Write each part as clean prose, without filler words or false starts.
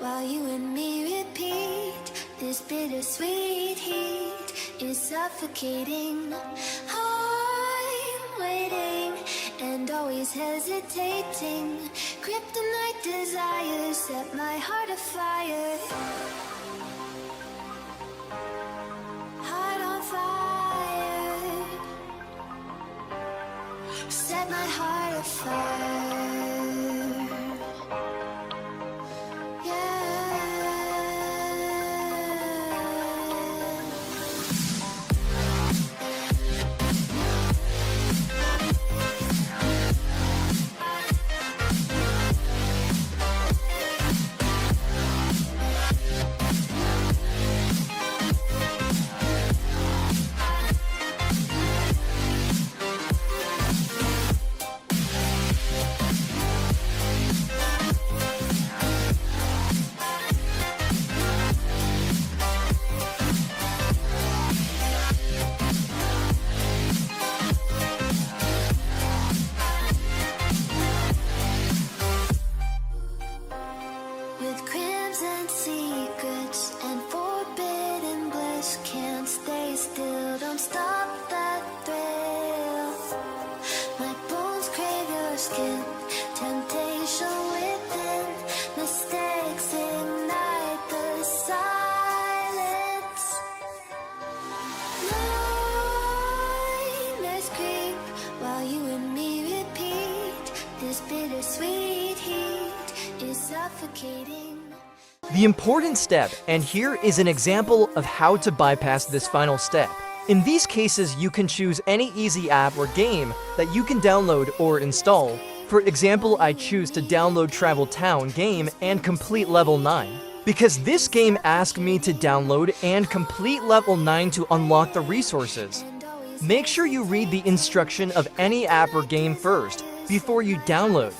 while you and me repeat. This bittersweet heat is suffocating. I'm waiting and always hesitating. Kryptonite desires set my heart afire. Heart on fire. Set my heart afire. With crimson secrets and forbidden bliss, can't stay still, don't stop that thrill. My bones crave your skin, temptation within, mistakes ignite the silence. Nightmares creep while you and me repeat. This bittersweet heat is suffocating. The important step, and here is an example of how to bypass this final step. In these cases, you can choose any easy app or game that you can download or install. For example, I choose to download Travel Town game and complete level 9. Because this game asked me to download and complete level 9 to unlock the resources. Make sure you read the instruction of any app or game first, before you download.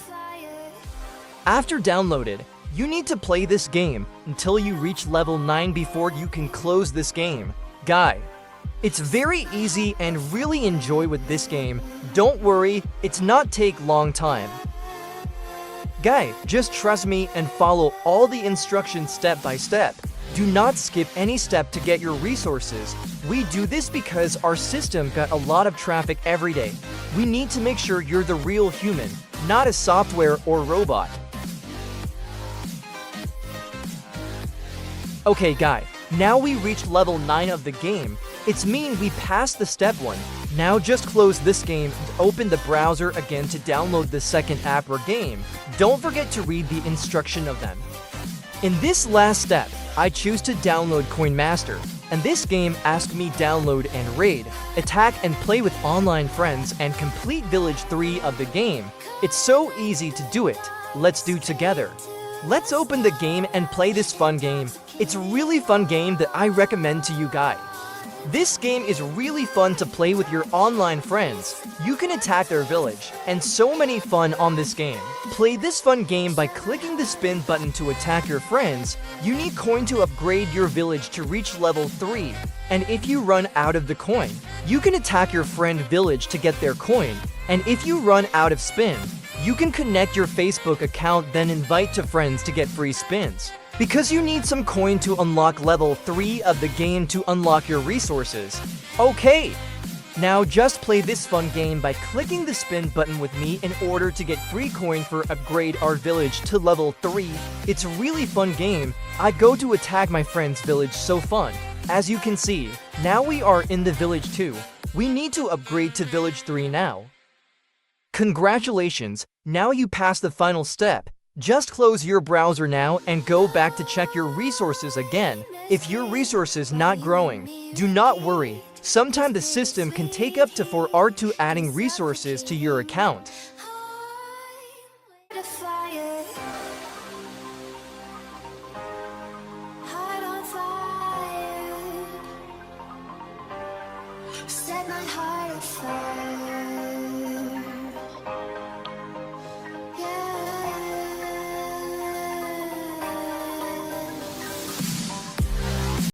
After downloaded, you need to play this game until you reach level 9 before you can close this game. Guy, it's very easy and really enjoy with this game. Don't worry, it's not take long time. Guy, just trust me and follow all the instructions step by step. Do not skip any step to get your resources. We do this because our system got a lot of traffic every day. We need to make sure you're the real human, not a software or robot. Okay, Guy, now we reached level 9 of the game. It's mean we passed the step 1. Now just close this game and open the browser again to download the second app or game. Don't forget to read the instruction of them. In this last step, I choose to download Coin Master, and this game asked me download and raid, attack and play with online friends and complete Village 3 of the game. It's so easy to do it. Let's do together. Let's open the game and play this fun game. It's a really fun game that I recommend to you guys. This game is really fun to play with your online friends. You can attack their village, and so many fun on this game. Play this fun game by clicking the spin button to attack your friends. You need coin to upgrade your village to reach level 3. And if you run out of the coin, you can attack your friend village to get their coin. And if you run out of spin, you can connect your Facebook account then invite to friends to get free spins. Because you need some coin to unlock level 3 of the game to unlock your resources. Okay, now just play this fun game by clicking the spin button with me in order to get free coin for upgrade our village to level 3. It's a really fun game. I go to attack my friend's village, so fun. As you can see, now we are in the village 2. We need to upgrade to village 3 now. Congratulations, now you passed the final step. Just close your browser now and go back to check your resources again. If your resources not growing, do not worry. Sometimes the system can take up to 4 hours to adding resources to your account. Set my heart afire.